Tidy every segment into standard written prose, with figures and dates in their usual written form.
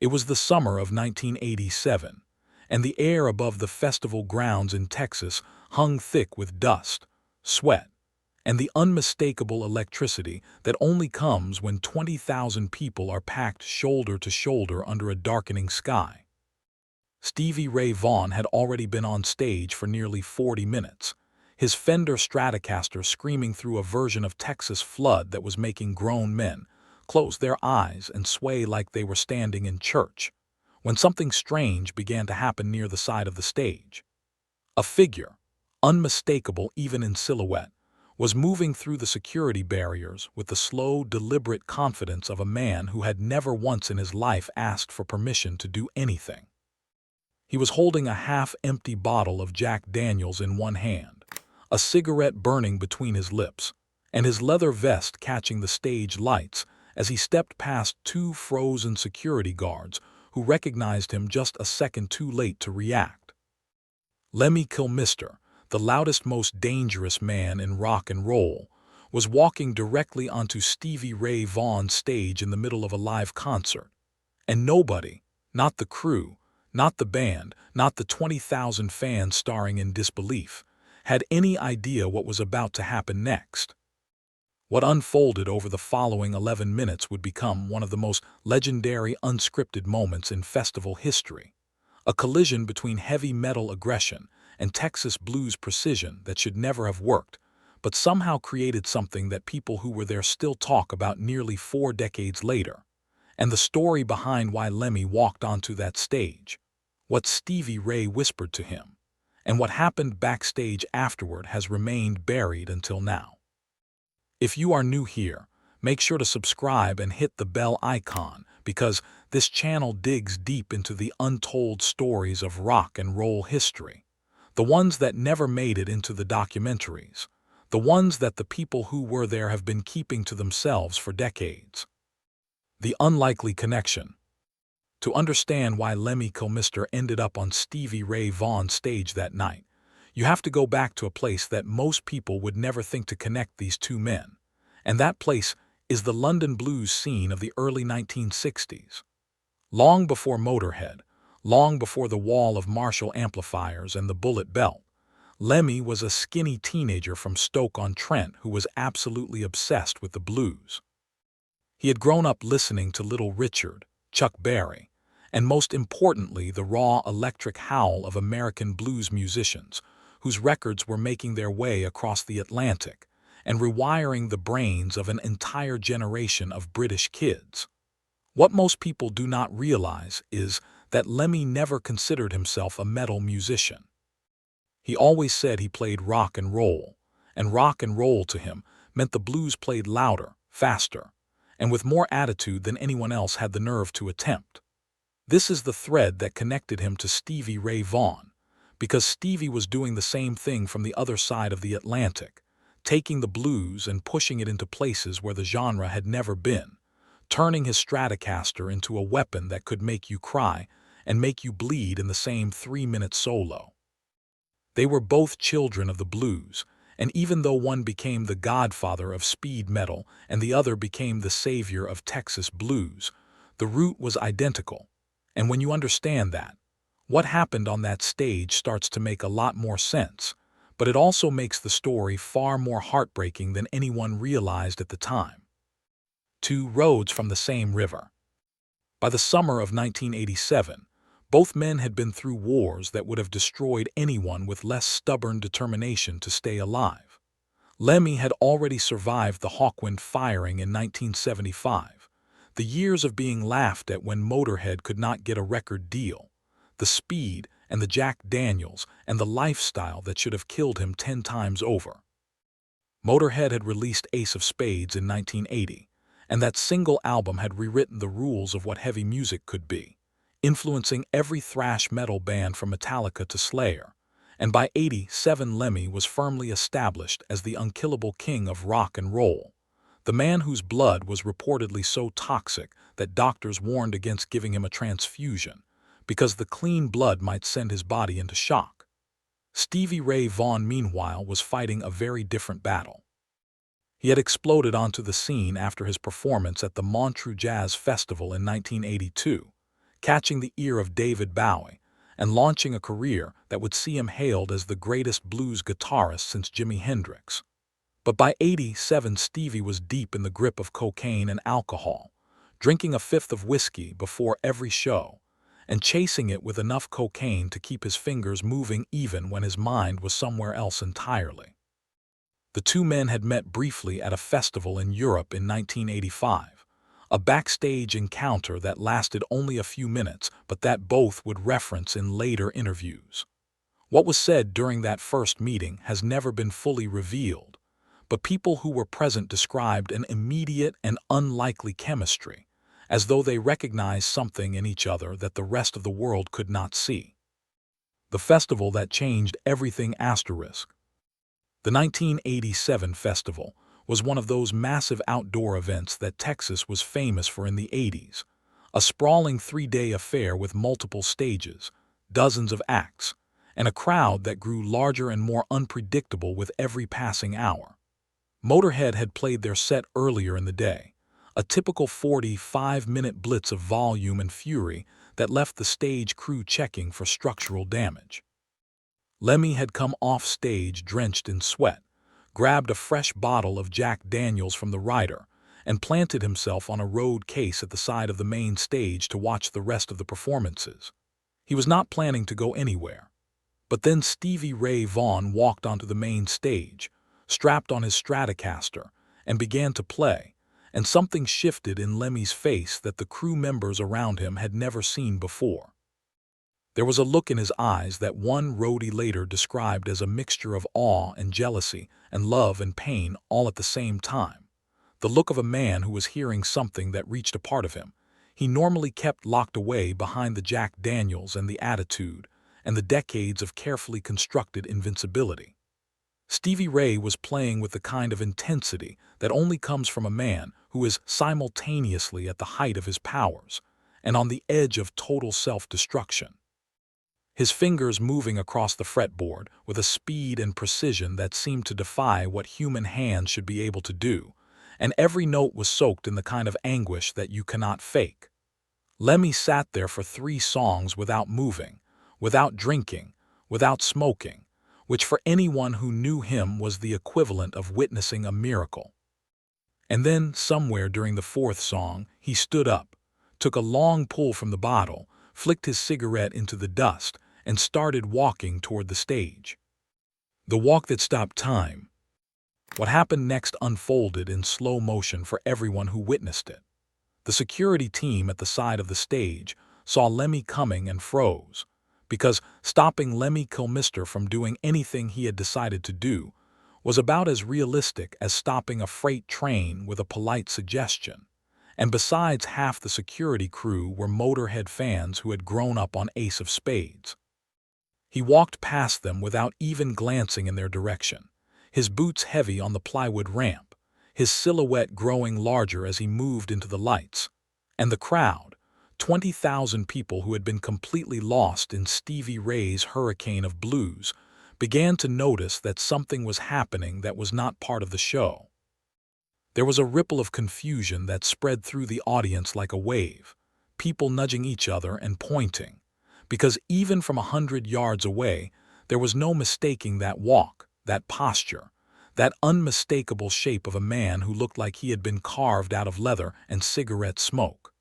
It was the summer of 1987, and the air above the festival grounds in Texas hung thick with dust, sweat, and the unmistakable electricity that only comes when 20,000 people are packed shoulder to shoulder under a darkening sky. Stevie Ray Vaughan had already been on stage for nearly 40 minutes, his Fender Stratocaster screaming through a version of Texas Flood that was making grown men close their eyes and sway like they were standing in church, when something strange began to happen near the side of the stage. A figure, unmistakable even in silhouette, was moving through the security barriers with the slow, deliberate confidence of a man who had never once in his life asked for permission to do anything. He was holding a half-empty bottle of Jack Daniels in one hand, a cigarette burning between his lips, and his leather vest catching the stage lights as he stepped past two frozen security guards who recognized him just a second too late to react. Lemmy Kilmister, the loudest, most dangerous man in rock and roll, was walking directly onto Stevie Ray Vaughan's stage in the middle of a live concert. And nobody, not the crew, not the band, not the 20,000 fans staring in disbelief, had any idea what was about to happen next. What unfolded over the following 11 minutes would become one of the most legendary unscripted moments in festival history, a collision between heavy metal aggression and Texas blues precision that should never have worked, but somehow created something that people who were there still talk about nearly 4 decades later, and the story behind why Lemmy walked onto that stage, what Stevie Ray whispered to him, and what happened backstage afterward has remained buried until now. If you are new here, make sure to subscribe and hit the bell icon because this channel digs deep into the untold stories of rock and roll history, the ones that never made it into the documentaries, the ones that the people who were there have been keeping to themselves for decades. The unlikely connection. To understand why Lemmy Kilmister ended up on Stevie Ray Vaughan's stage that night, you have to go back to a place that most people would never think to connect these two men, and that place is the London blues scene of the early 1960s. Long before Motorhead, long before the wall of Marshall amplifiers and the bullet belt, Lemmy was a skinny teenager from Stoke-on-Trent who was absolutely obsessed with the blues. He had grown up listening to Little Richard, Chuck Berry, and most importantly the raw electric howl of American blues musicians, whose records were making their way across the Atlantic and rewiring the brains of an entire generation of British kids. What most people do not realize is that Lemmy never considered himself a metal musician. He always said he played rock and roll to him meant the blues played louder, faster, and with more attitude than anyone else had the nerve to attempt. This is the thread that connected him to Stevie Ray Vaughan, because Stevie was doing the same thing from the other side of the Atlantic, taking the blues and pushing it into places where the genre had never been, turning his Stratocaster into a weapon that could make you cry and make you bleed in the same 3-minute solo. They were both children of the blues, and even though one became the godfather of speed metal and the other became the savior of Texas blues, the root was identical. And when you understand that, what happened on that stage starts to make a lot more sense, but it also makes the story far more heartbreaking than anyone realized at the time. 2 roads from the same river. By the summer of 1987, both men had been through wars that would have destroyed anyone with less stubborn determination to stay alive. Lemmy had already survived the Hawkwind firing in 1975, the years of being laughed at when Motorhead could not get a record deal, the speed and the Jack Daniels and the lifestyle that should have killed him 10 times over. Motorhead had released Ace of Spades in 1980, and that single album had rewritten the rules of what heavy music could be, influencing every thrash metal band from Metallica to Slayer, and by '87 Lemmy was firmly established as the unkillable king of rock and roll, the man whose blood was reportedly so toxic that doctors warned against giving him a transfusion, because the clean blood might send his body into shock. Stevie Ray Vaughan, meanwhile, was fighting a very different battle. He had exploded onto the scene after his performance at the Montreux Jazz Festival in 1982, catching the ear of David Bowie, and launching a career that would see him hailed as the greatest blues guitarist since Jimi Hendrix. But by '87, Stevie was deep in the grip of cocaine and alcohol, drinking a fifth of whiskey before every show, and chasing it with enough cocaine to keep his fingers moving even when his mind was somewhere else entirely. The two men had met briefly at a festival in Europe in 1985, a backstage encounter that lasted only a few minutes but that both would reference in later interviews. What was said during that first meeting has never been fully revealed, but people who were present described an immediate and unlikely chemistry, as though they recognized something in each other that the rest of the world could not see. The festival that changed everything asterisk. The 1987 festival was one of those massive outdoor events that Texas was famous for in the '80s, a sprawling 3-day affair with multiple stages, dozens of acts, and a crowd that grew larger and more unpredictable with every passing hour. Motorhead had played their set earlier in the day, a typical 45-minute blitz of volume and fury that left the stage crew checking for structural damage. Lemmy had come off stage drenched in sweat, grabbed a fresh bottle of Jack Daniels from the rider, and planted himself on a road case at the side of the main stage to watch the rest of the performances. He was not planning to go anywhere. But then Stevie Ray Vaughan walked onto the main stage, strapped on his Stratocaster, and began to play, and something shifted in Lemmy's face that the crew members around him had never seen before. There was a look in his eyes that one roadie later described as a mixture of awe and jealousy and love and pain all at the same time. The look of a man who was hearing something that reached a part of him he normally kept locked away behind the Jack Daniels and the attitude and the decades of carefully constructed invincibility. Stevie Ray was playing with the kind of intensity that only comes from a man who is simultaneously at the height of his powers and on the edge of total self-destruction. His fingers moving across the fretboard with a speed and precision that seemed to defy what human hands should be able to do, and every note was soaked in the kind of anguish that you cannot fake. Lemmy sat there for 3 songs without moving, without drinking, without smoking, which for anyone who knew him was the equivalent of witnessing a miracle. And then, somewhere during the 4th song, he stood up, took a long pull from the bottle, flicked his cigarette into the dust, and started walking toward the stage. The walk that stopped time. What happened next unfolded in slow motion for everyone who witnessed it. The security team at the side of the stage saw Lemmy coming and froze, because stopping Lemmy Kilmister from doing anything he had decided to do was about as realistic as stopping a freight train with a polite suggestion. And besides, half the security crew were Motorhead fans who had grown up on Ace of Spades. He walked past them without even glancing in their direction, his boots heavy on the plywood ramp, his silhouette growing larger as he moved into the lights. And the crowd, 20,000 people who had been completely lost in Stevie Ray's hurricane of blues, began to notice that something was happening that was not part of the show. There was a ripple of confusion that spread through the audience like a wave, people nudging each other and pointing, because even from 100 yards away, there was no mistaking that walk, that posture, that unmistakable shape of a man who looked like he had been carved out of leather and cigarette smoke.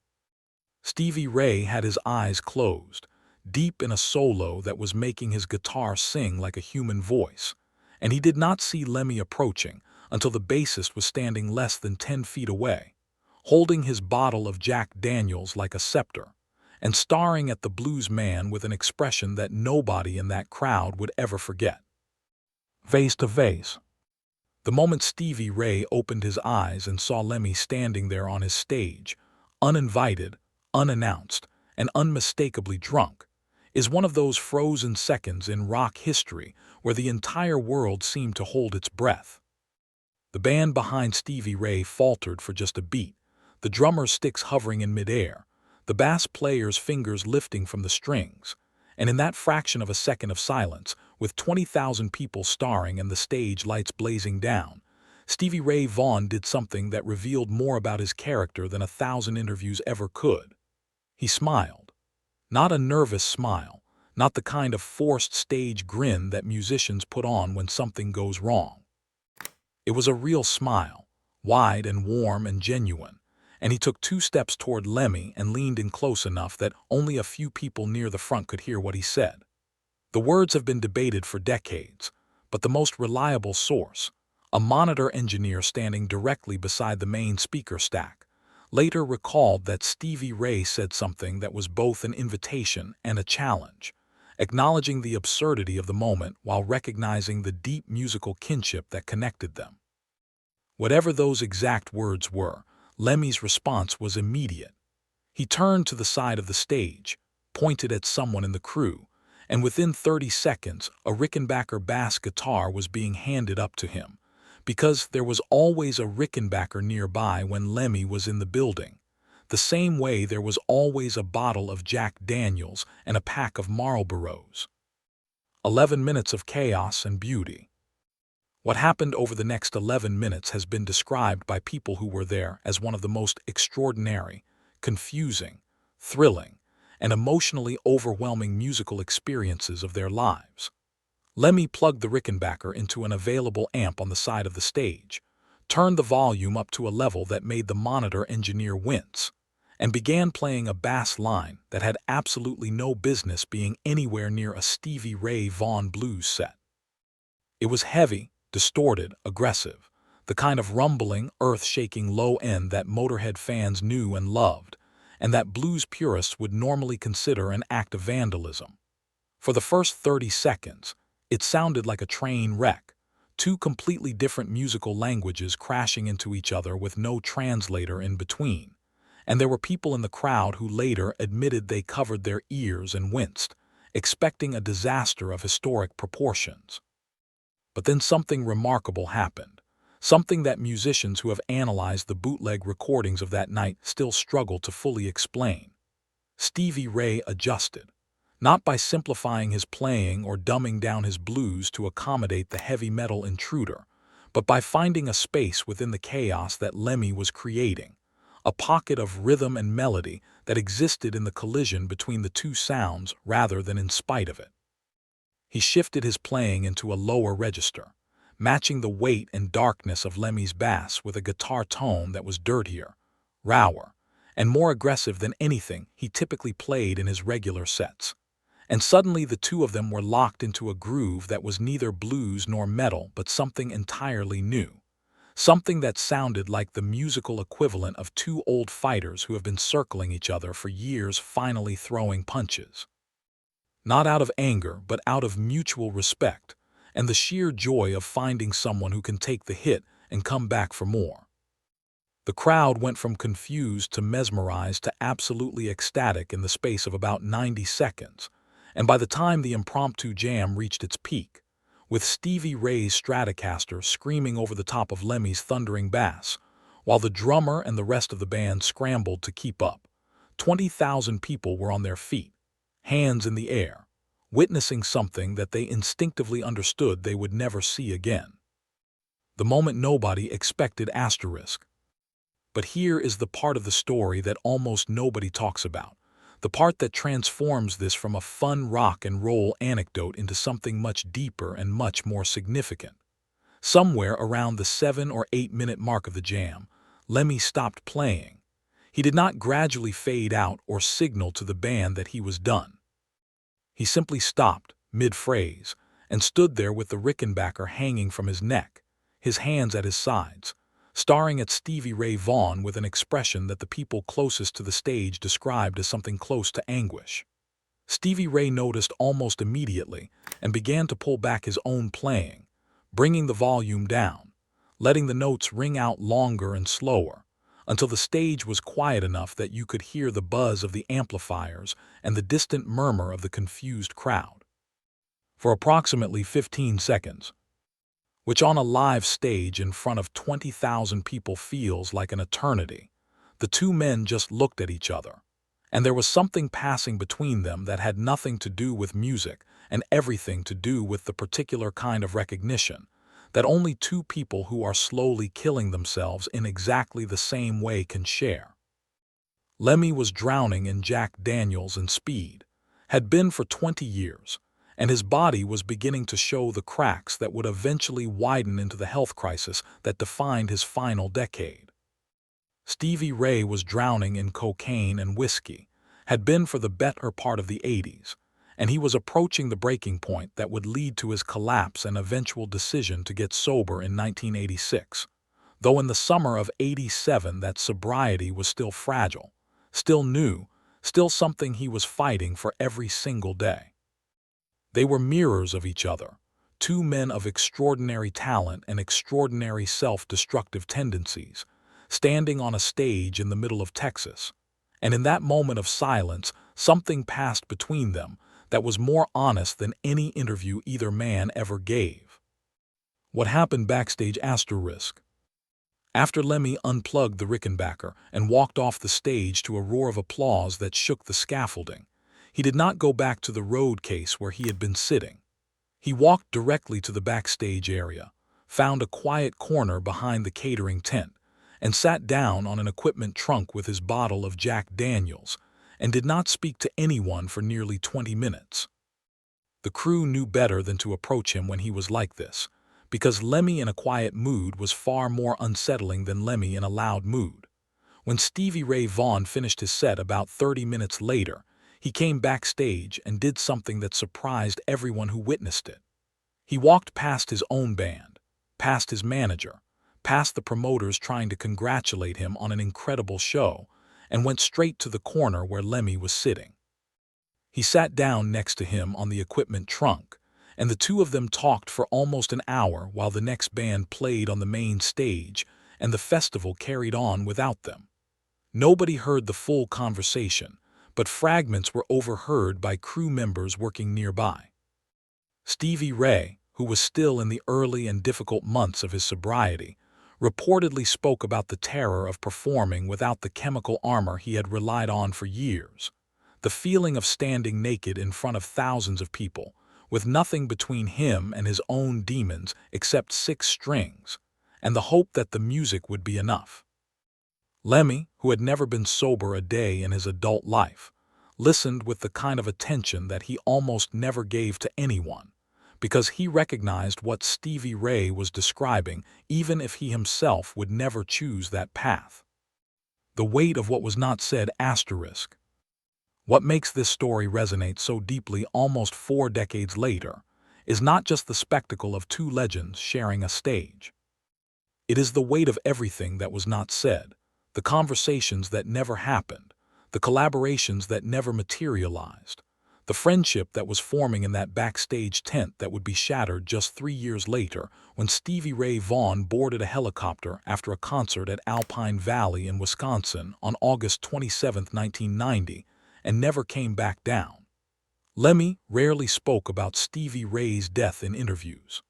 Stevie Ray had his eyes closed, deep in a solo that was making his guitar sing like a human voice, and he did not see Lemmy approaching until the bassist was standing less than 10 feet away, holding his bottle of Jack Daniels like a scepter, and staring at the blues man with an expression that nobody in that crowd would ever forget. Face to face. The moment Stevie Ray opened his eyes and saw Lemmy standing there on his stage, uninvited, unannounced, and unmistakably drunk, is one of those frozen seconds in rock history where the entire world seemed to hold its breath. The band behind Stevie Ray faltered for just a beat, the drummer's sticks hovering in midair, the bass player's fingers lifting from the strings, and in that fraction of a second of silence, with 20,000 people staring and the stage lights blazing down, Stevie Ray Vaughan did something that revealed more about his character than 1,000 interviews ever could. He smiled. Not a nervous smile, not the kind of forced stage grin that musicians put on when something goes wrong. It was a real smile, wide and warm and genuine, and he took 2 steps toward Lemmy and leaned in close enough that only a few people near the front could hear what he said. The words have been debated for decades, but the most reliable source, a monitor engineer standing directly beside the main speaker stack, later recalled that Stevie Ray said something that was both an invitation and a challenge, acknowledging the absurdity of the moment while recognizing the deep musical kinship that connected them. Whatever those exact words were, Lemmy's response was immediate. He turned to the side of the stage, pointed at someone in the crew, and within 30 seconds, a Rickenbacker bass guitar was being handed up to him, because there was always a Rickenbacker nearby when Lemmy was in the building, the same way there was always a bottle of Jack Daniels and a pack of Marlboros. 11 minutes of chaos and beauty. What happened over the next 11 minutes has been described by people who were there as one of the most extraordinary, confusing, thrilling, and emotionally overwhelming musical experiences of their lives. Lemmy plugged the Rickenbacker into an available amp on the side of the stage, turned the volume up to a level that made the monitor engineer wince, and began playing a bass line that had absolutely no business being anywhere near a Stevie Ray Vaughan blues set. It was heavy, distorted, aggressive, the kind of rumbling, earth-shaking low end that Motorhead fans knew and loved, and that blues purists would normally consider an act of vandalism. For the first 30 seconds, it sounded like a train wreck, two completely different musical languages crashing into each other with no translator in between, and there were people in the crowd who later admitted they covered their ears and winced, expecting a disaster of historic proportions. But then something remarkable happened, something that musicians who have analyzed the bootleg recordings of that night still struggle to fully explain. Stevie Ray adjusted, not by simplifying his playing or dumbing down his blues to accommodate the heavy metal intruder, but by finding a space within the chaos that Lemmy was creating, a pocket of rhythm and melody that existed in the collision between the two sounds rather than in spite of it. He shifted his playing into a lower register, matching the weight and darkness of Lemmy's bass with a guitar tone that was dirtier, rawer, and more aggressive than anything he typically played in his regular sets. And suddenly the two of them were locked into a groove that was neither blues nor metal but something entirely new, something that sounded like the musical equivalent of two old fighters who have been circling each other for years finally throwing punches. Not out of anger, but out of mutual respect, and the sheer joy of finding someone who can take the hit and come back for more. The crowd went from confused to mesmerized to absolutely ecstatic in the space of about 90 seconds, and by the time the impromptu jam reached its peak, with Stevie Ray's Stratocaster screaming over the top of Lemmy's thundering bass, while the drummer and the rest of the band scrambled to keep up, 20,000 people were on their feet, hands in the air, witnessing something that they instinctively understood they would never see again. The moment nobody expected asterisk. But here is the part of the story that almost nobody talks about, the part that transforms this from a fun rock and roll anecdote into something much deeper and much more significant. Somewhere around the 7 or 8 minute mark of the jam, Lemmy stopped playing. He did not gradually fade out or signal to the band that he was done. He simply stopped, mid-phrase, and stood there with the Rickenbacker hanging from his neck, his hands at his sides, staring at Stevie Ray Vaughan with an expression that the people closest to the stage described as something close to anguish. Stevie Ray noticed almost immediately and began to pull back his own playing, bringing the volume down, letting the notes ring out longer and slower, until the stage was quiet enough that you could hear the buzz of the amplifiers and the distant murmur of the confused crowd. For approximately 15 seconds, which on a live stage in front of 20,000 people feels like an eternity, the two men just looked at each other, and there was something passing between them that had nothing to do with music and everything to do with the particular kind of recognition that only two people who are slowly killing themselves in exactly the same way can share. Lemmy was drowning in Jack Daniels and speed, had been for 20 years, and his body was beginning to show the cracks that would eventually widen into the health crisis that defined his final decade. Stevie Ray was drowning in cocaine and whiskey, had been for the better part of the 80s, and he was approaching the breaking point that would lead to his collapse and eventual decision to get sober in 1986, though in the summer of '87 that sobriety was still fragile, still new, still something he was fighting for every single day. They were mirrors of each other, two men of extraordinary talent and extraordinary self-destructive tendencies, standing on a stage in the middle of Texas, and in that moment of silence, something passed between them that was more honest than any interview either man ever gave. What happened backstage asterisk. After Lemmy unplugged the Rickenbacker and walked off the stage to a roar of applause that shook the scaffolding, he did not go back to the road case where he had been sitting. He walked directly to the backstage area, found a quiet corner behind the catering tent, and sat down on an equipment trunk with his bottle of Jack Daniels, and did not speak to anyone for nearly 20 minutes. The crew knew better than to approach him when he was like this, because Lemmy in a quiet mood was far more unsettling than Lemmy in a loud mood. When Stevie Ray Vaughan finished his set about 30 minutes later, he came backstage and did something that surprised everyone who witnessed it. He walked past his own band, past his manager, past the promoters trying to congratulate him on an incredible show, and went straight to the corner where Lemmy was sitting. He sat down next to him on the equipment trunk, and the two of them talked for almost an hour while the next band played on the main stage and the festival carried on without them. Nobody heard the full conversation, but fragments were overheard by crew members working nearby. Stevie Ray, who was still in the early and difficult months of his sobriety, reportedly spoke about the terror of performing without the chemical armor he had relied on for years, the feeling of standing naked in front of thousands of people, with nothing between him and his own demons except 6 strings, and the hope that the music would be enough. Lemmy, who had never been sober a day in his adult life, listened with the kind of attention that he almost never gave to anyone, because he recognized what Stevie Ray was describing even if he himself would never choose that path. The weight of what was not said asterisk. What makes this story resonate so deeply almost 4 decades later is not just the spectacle of two legends sharing a stage. It is the weight of everything that was not said, the conversations that never happened, the collaborations that never materialized, the friendship that was forming in that backstage tent that would be shattered just 3 years later when Stevie Ray Vaughan boarded a helicopter after a concert at Alpine Valley in Wisconsin on August 27, 1990, and never came back down. Lemmy rarely spoke about Stevie Ray's death in interviews.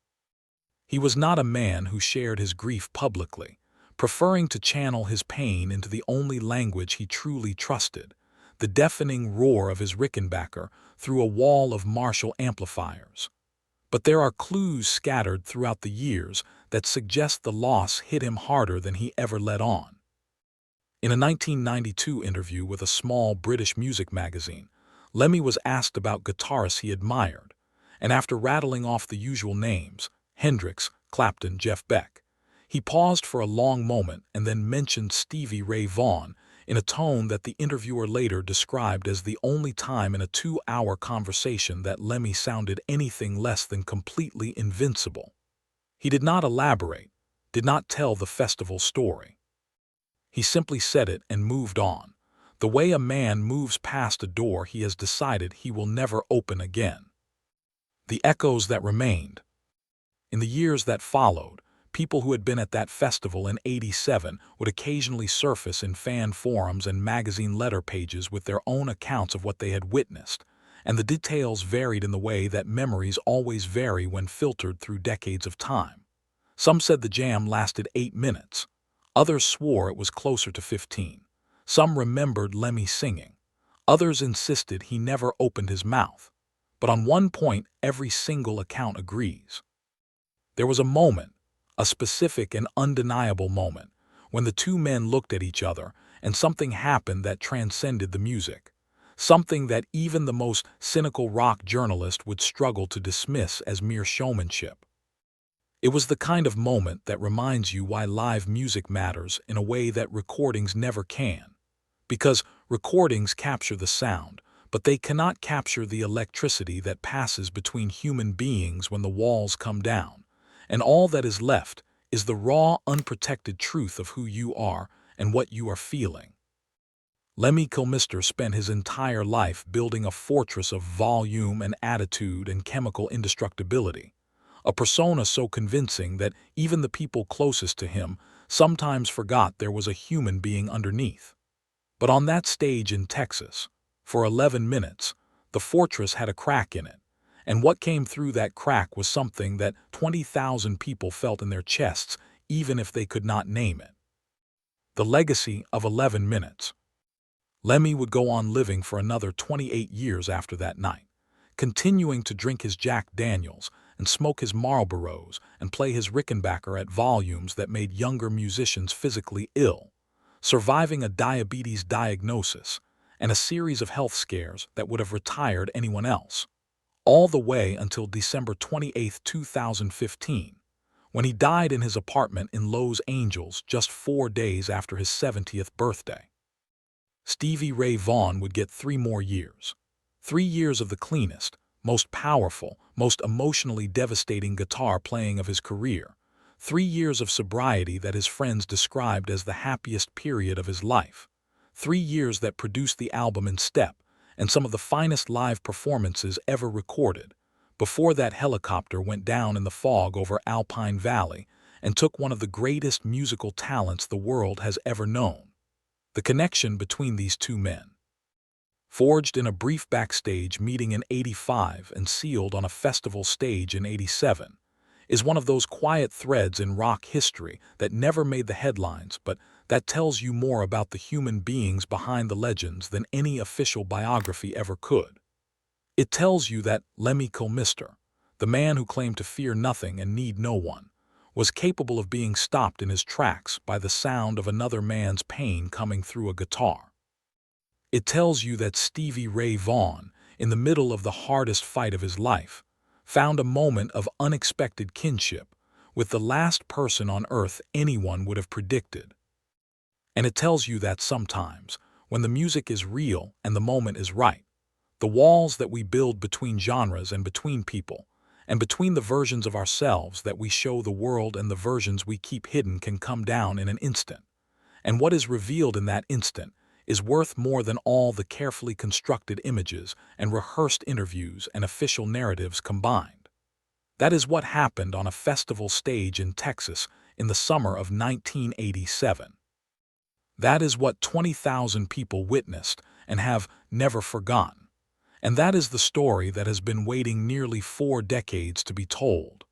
He was not a man who shared his grief publicly, preferring to channel his pain into the only language he truly trusted, the deafening roar of his Rickenbacker through a wall of Marshall amplifiers. But there are clues scattered throughout the years that suggest the loss hit him harder than he ever let on. In a 1992 interview with a small British music magazine, Lemmy was asked about guitarists he admired, and after rattling off the usual names, Hendrix, Clapton, Jeff Beck, he paused for a long moment and then mentioned Stevie Ray Vaughan in a tone that the interviewer later described as the only time in a 2-hour conversation that Lemmy sounded anything less than completely invincible. He did not elaborate, did not tell the festival story. He simply said it and moved on, the way a man moves past a door he has decided he will never open again. The echoes that remained. In the years that followed, people who had been at that festival in '87 would occasionally surface in fan forums and magazine letter pages with their own accounts of what they had witnessed, and the details varied in the way that memories always vary when filtered through decades of time. Some said the jam lasted 8 minutes. Others swore it was closer to 15. Some remembered Lemmy singing. Others insisted he never opened his mouth. But on one point, every single account agrees. There was a moment, a specific and undeniable moment, when the two men looked at each other and something happened that transcended the music. Something that even the most cynical rock journalist would struggle to dismiss as mere showmanship. It was the kind of moment that reminds you why live music matters in a way that recordings never can. Because recordings capture the sound, but they cannot capture the electricity that passes between human beings when the walls come down, and all that is left is the raw, unprotected truth of who you are and what you are feeling. Lemmy Kilmister spent his entire life building a fortress of volume and attitude and chemical indestructibility, a persona so convincing that even the people closest to him sometimes forgot there was a human being underneath. But on that stage in Texas, for 11 minutes, the fortress had a crack in it, and what came through that crack was something that 20,000 people felt in their chests, even if they could not name it. The legacy of 11 minutes. Lemmy would go on living for another 28 years after that night, continuing to drink his Jack Daniels and smoke his Marlboros and play his Rickenbacker at volumes that made younger musicians physically ill, surviving a diabetes diagnosis and a series of health scares that would have retired anyone else, all the way until December 28, 2015, when he died in his apartment in Los Angeles just 4 days after his 70th birthday. Stevie Ray Vaughan would get 3 more years. 3 years of the cleanest, most powerful, most emotionally devastating guitar playing of his career. 3 years of sobriety that his friends described as the happiest period of his life. 3 years that produced the album In Step and some of the finest live performances ever recorded, before that helicopter went down in the fog over Alpine Valley and took one of the greatest musical talents the world has ever known. The connection between these two men, forged in a brief backstage meeting in '85 and sealed on a festival stage in '87, is one of those quiet threads in rock history that never made the headlines, but that tells you more about the human beings behind the legends than any official biography ever could. It tells you that Lemmy Kilmister, the man who claimed to fear nothing and need no one, was capable of being stopped in his tracks by the sound of another man's pain coming through a guitar. It tells you that Stevie Ray Vaughan, in the middle of the hardest fight of his life, found a moment of unexpected kinship with the last person on earth anyone would have predicted. And it tells you that sometimes, when the music is real and the moment is right, the walls that we build between genres and between people, and between the versions of ourselves that we show the world and the versions we keep hidden can come down in an instant. And what is revealed in that instant is worth more than all the carefully constructed images and rehearsed interviews and official narratives combined. That is what happened on a festival stage in Texas in the summer of 1987. That is what 20,000 people witnessed and have never forgotten. And that is the story that has been waiting nearly 4 decades to be told.